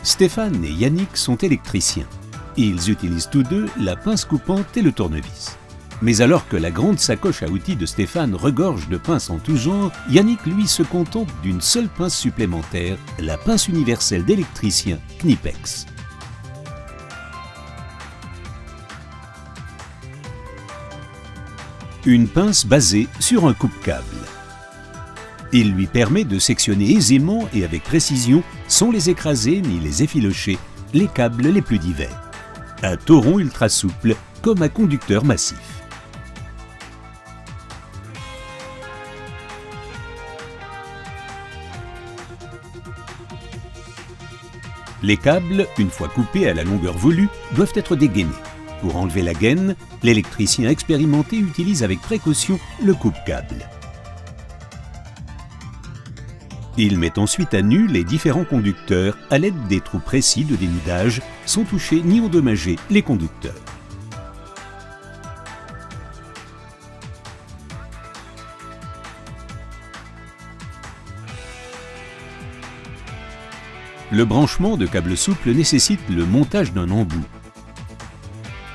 Stéphane et Yannick sont électriciens. Ils utilisent tous deux la pince coupante et le tournevis. Mais alors que la grande sacoche à outils de Stéphane regorge de pinces en tout genre, Yannick, lui, se contente d'une seule pince supplémentaire, la pince universelle d'électricien Knipex. Une pince basée sur un coupe-câble. Il lui permet de sectionner aisément et avec précision, sans les écraser ni les effilocher, les câbles les plus divers. Un toron ultra souple comme un conducteur massif. Les câbles, une fois coupés à la longueur voulue, doivent être dégainés. Pour enlever la gaine, l'électricien expérimenté utilise avec précaution le coupe-câble. Il met ensuite à nu les différents conducteurs à l'aide des trous précis de dénudage, sans toucher ni endommager les conducteurs. Le branchement de câble souple nécessite le montage d'un embout.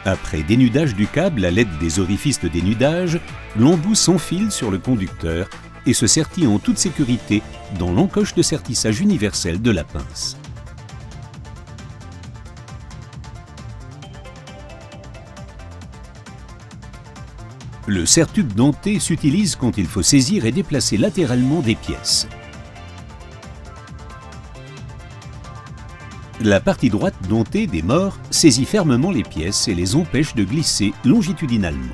Après dénudage du câble à l'aide des orifices de dénudage, l'embout s'enfile sur le conducteur et se sertit en toute sécurité dans l'encoche de sertissage universel de la pince. Le serre-tube denté s'utilise quand il faut saisir et déplacer latéralement des pièces. La partie droite dentée des mors saisit fermement les pièces et les empêche de glisser longitudinalement.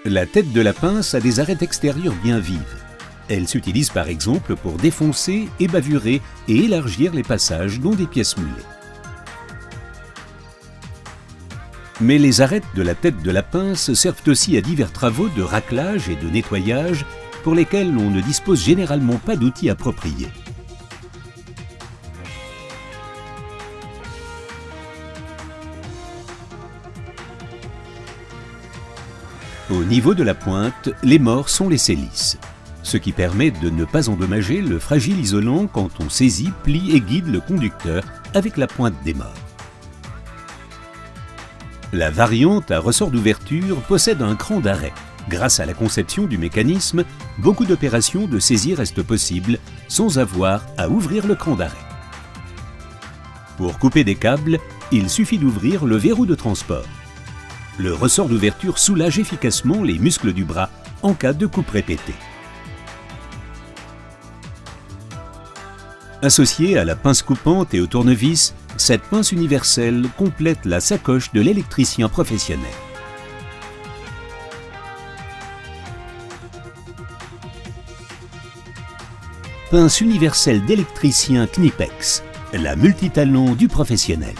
La tête de la pince a des arêtes extérieures bien vives. Elle s'utilise par exemple pour défoncer, ébavurer et élargir les passages dans des pièces moulées. Mais les arêtes de la tête de la pince servent aussi à divers travaux de raclage et de nettoyage pour lesquels on ne dispose généralement pas d'outils appropriés. Au niveau de la pointe, les mors sont laissés lisses, ce qui permet de ne pas endommager le fragile isolant quand on saisit, plie et guide le conducteur avec la pointe des mors. La variante à ressort d'ouverture possède un cran d'arrêt. Grâce à la conception du mécanisme, beaucoup d'opérations de saisie restent possibles sans avoir à ouvrir le cran d'arrêt. Pour couper des câbles, il suffit d'ouvrir le verrou de transport. Le ressort d'ouverture soulage efficacement les muscles du bras en cas de coupe répétée. Associée à la pince coupante et au tournevis, cette pince universelle complète la sacoche de l'électricien professionnel. Pince universelle d'électricien Knipex, la multitalent du professionnel.